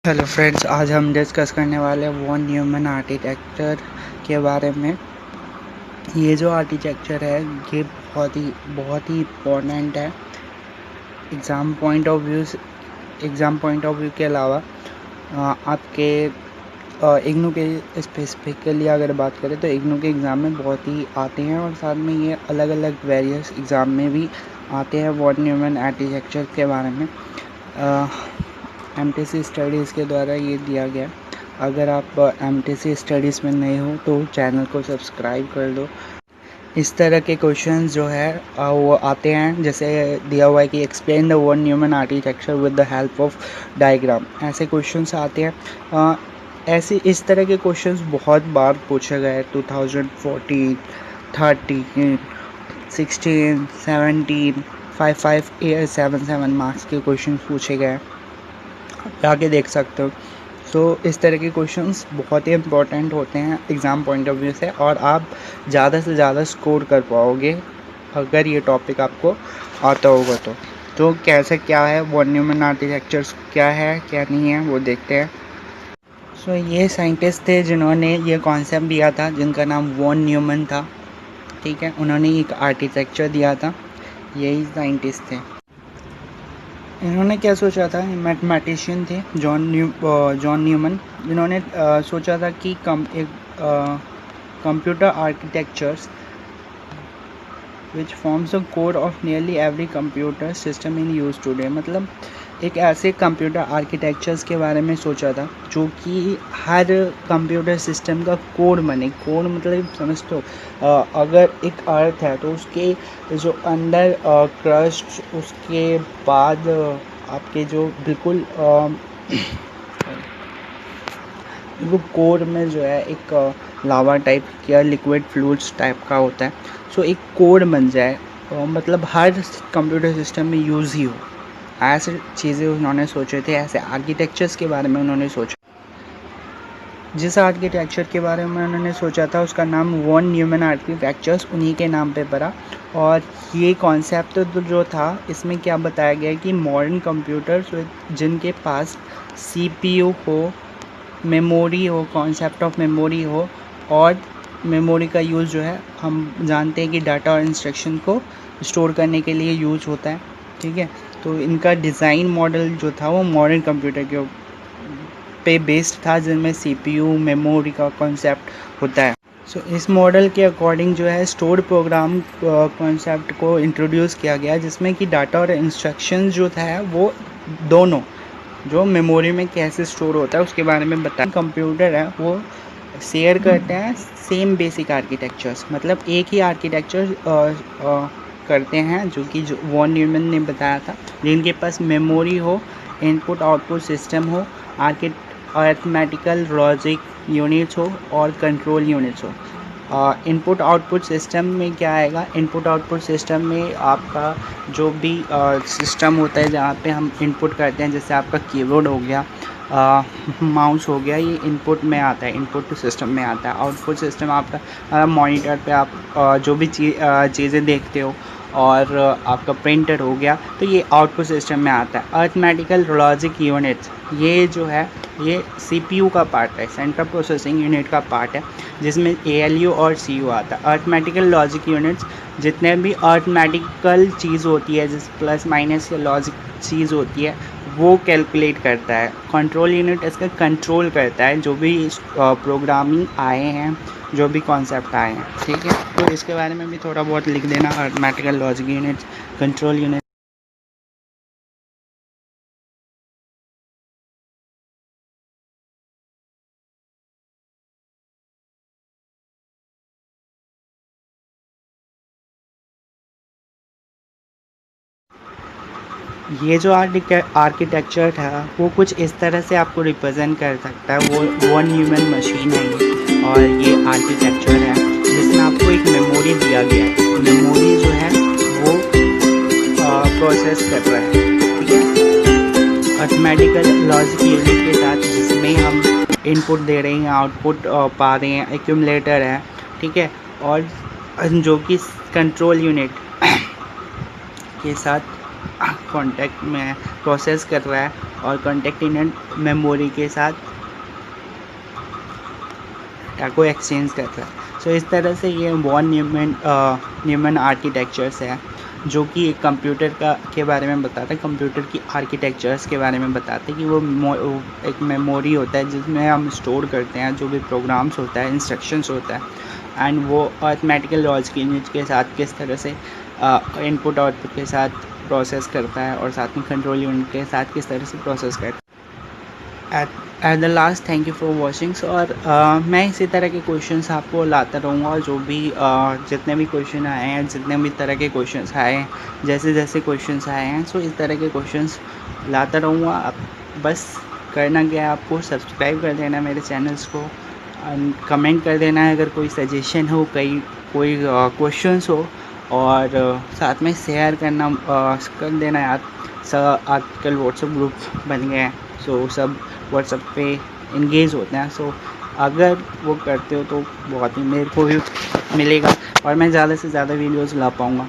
Hello friends, आज हम discuss करने वाले हैं वॉन न्यूमन आर्किटेक्चर के बारे में। ये जो आर्किटेक्चर है ये बहुत ही इम्पोर्टेंट है एग्ज़ाम पॉइंट ऑफ व्यू के अलावा आपके इग्नू के स्पेसिफिकली अगर बात करें तो इग्नू के एग्ज़ाम में बहुत ही आते हैं और साथ में ये अलग अलग वेरियस एग्ज़ाम में भी आते हैं वॉन न्यूमन आर्किटेक्चर के बारे में। एमटीसी स्टडीज़ के द्वारा ये दिया गया। अगर आप एमटीसी स्टडीज़ में नए हो तो चैनल को सब्सक्राइब कर दो। इस तरह के क्वेश्चंस जो है वो आते हैं, जैसे दिया हुआ है कि explain the von Neumann architecture with the help of diagram. ऐसे क्वेश्चंस आते हैं। इस तरह के क्वेश्चंस बहुत बार पूछे गए। 2014, 13, 16, 17, 5 7 मार्क्स के क्वेश्चन पूछे गए, जाके देख सकते हो। इस तरह के क्वेश्चंस बहुत ही इम्पोर्टेंट होते हैं एग्ज़ाम पॉइंट ऑफ व्यू से, और आप ज़्यादा से ज़्यादा स्कोर कर पाओगे अगर ये टॉपिक आपको आता होगा तो कैसे क्या है वॉन न्यूमन आर्किटेक्चर्स, क्या है क्या नहीं है, वो देखते हैं। ये साइंटिस्ट थे जिन्होंने ये कॉन्सेप्ट दिया था, जिनका नाम वॉन न्यूमन था। ठीक है, उन्होंने एक आर्किटेक्चर दिया था, यही साइंटिस्ट थे। इन्होंने क्या सोचा था, मैथमेटिशियन थे जॉन न्यूमन, जिन्होंने सोचा था कि computer architectures which forms the core of nearly every computer system in use today. मतलब एक ऐसे कंप्यूटर आर्किटेक्चर्स के बारे में सोचा था जो कि हर कंप्यूटर सिस्टम का कोर बने। कोर मतलब समझते हो, अगर एक अर्थ है तो उसके जो अंदर क्रस्ट, उसके बाद आपके जो बिल्कुल वो कोर में जो है एक लावा टाइप या लिक्विड फ्लूइड्स टाइप का होता है। एक कोर बन जाए, मतलब हर कंप्यूटर सिस्टम में यूज़ ही हो, ऐसे चीज़ें उन्होंने सोचे थे। ऐसे आर्किटेक्चर्स के बारे में उन्होंने सोचा। जिस आर्किटेक्चर के बारे में उन्होंने सोचा था उसका नाम वॉन न्यूमन आर्किटेक्चर्स उन्हीं के नाम पे पड़ा। और ये कॉन्सेप्ट तो जो था, इसमें क्या बताया गया कि मॉडर्न कंप्यूटर्स जिनके पास सीपीयू हो, मेमोरी हो, कॉन्सेप्ट ऑफ मेमोरी हो, और मेमोरी का यूज़ जो है हम जानते हैं कि डाटा और इंस्ट्रक्शन को स्टोर करने के लिए यूज होता है। ठीक है, तो इनका डिज़ाइन मॉडल जो था वो मॉडर्न कंप्यूटर के पे बेस्ड था, जिनमें सीपीयू मेमोरी का कॉन्सेप्ट होता है। इस मॉडल के अकॉर्डिंग जो है स्टोर प्रोग्राम कॉन्सेप्ट को इंट्रोड्यूस किया गया, जिसमें कि डाटा और इंस्ट्रक्शन जो था वो दोनों जो मेमोरी में कैसे स्टोर होता है उसके बारे में बताया। कंप्यूटर है वो शेयर करते हैं सेम बेसिक आर्किटेक्चर्स, मतलब एक ही आर्किटेक्चर करते हैं, जो कि वॉन न्यूमन ने बताया था, जिनके पास मेमोरी हो, इनपुट आउटपुट सिस्टम हो, अरिथमेटिकल लॉजिक यूनिट्स हो, और कंट्रोल यूनिट्स हो। इनपुट आउटपुट सिस्टम में क्या आएगा, इनपुट आउटपुट सिस्टम में आपका जो भी सिस्टम होता है जहाँ पे हम इनपुट करते हैं, जैसे आपका कीबोर्ड हो गया, माउस हो गया, ये इनपुट में आता है, इनपुट सिस्टम में आता है। आउटपुट सिस्टम आपका मॉनिटर पे आप जो भी चीज़ें देखते हो, और आपका प्रिंटर हो गया, तो ये आउटपुट सिस्टम में आता है। अरिथमेटिकल लॉजिक यूनिट्स, ये जो है ये सीपीयू का पार्ट है, सेंट्रल प्रोसेसिंग यूनिट का पार्ट है, जिसमें एएलयू और सीयू आता है। अरिथमेटिकल लॉजिक यूनिट्स जितने भी अरिथमेटिकल चीज़ होती है, जैसे प्लस माइनस या लॉजिक चीज़ होती है, वो कैलकुलेट करता है। कंट्रोल यूनिट इसका कंट्रोल करता है जो भी प्रोग्रामिंग आए हैं, जो भी कॉन्सेप्ट आए हैं। ठीक है, तो इसके बारे में भी थोड़ा बहुत लिख देना, arithmetical logic unit, control unit. ये जो आर्किटेक्चर था वो कुछ इस तरह से आपको रिप्रेजेंट कर सकता है। वो वॉन न्यूमन मशीन है ये, और ये आर्किटेक्चर है जिसमें आपको एक मेमोरी दिया गया है। मेमोरी जो है वो प्रोसेस कर रहा है। ठीक है, अरिथमेटिकल लॉजिक यूनिट के साथ, जिसमें हम इनपुट दे रहे हैं, आउटपुट पा रहे हैं, एक्यूमुलेटर है। ठीक है, और जो कि कंट्रोल यूनिट के साथ कांटेक्ट में प्रोसेस कर रहा है, और कंटेंट मेमोरी के साथ डाटा को एक्सचेंज करता है। सो इस तरह से ये वॉन न्यूमन आर्किटेक्चर्स है जो कि एक कंप्यूटर के बारे में बताता है, कंप्यूटर की आर्किटेक्चर्स के बारे में बताते हैं कि वो एक मेमोरी होता है जिसमें हम स्टोर करते हैं जो भी प्रोग्राम्स होता है, इंस्ट्रक्शंस होता है, एंड वो अर्थमेटिकल लॉजिक के साथ किस तरह से इनपुट आउटपुट के साथ प्रोसेस करता है और साथ में कंट्रोल यूनिट के साथ किस तरह से प्रोसेस करता है। At the last, thank you for watching. और मैं इसी तरह के क्वेश्चंस आपको लाता रहूँगा, जो भी जितने भी क्वेश्चन आए हैं, जितने भी तरह के क्वेश्चंस आए हैं, जैसे जैसे क्वेश्चंस आए हैं, सो इस तरह के क्वेश्चंस लाता रहूँगा। आप बस करना क्या है, आपको सब्सक्राइब कर देना मेरे चैनल्स को, कमेंट कर देना है अगर कोई सजेशन हो, कोई क्वेश्चंस हो, और साथ में शेयर करना कर देना यार। आजकल व्हाट्सएप ग्रुप बन गए हैं, सो सब व्हाट्सएप पे इंगेज होते हैं। सो अगर वो करते हो तो बहुत ही मेरे को भी मिलेगा और मैं ज़्यादा से ज़्यादा वीडियोज़ ला पाऊँगा।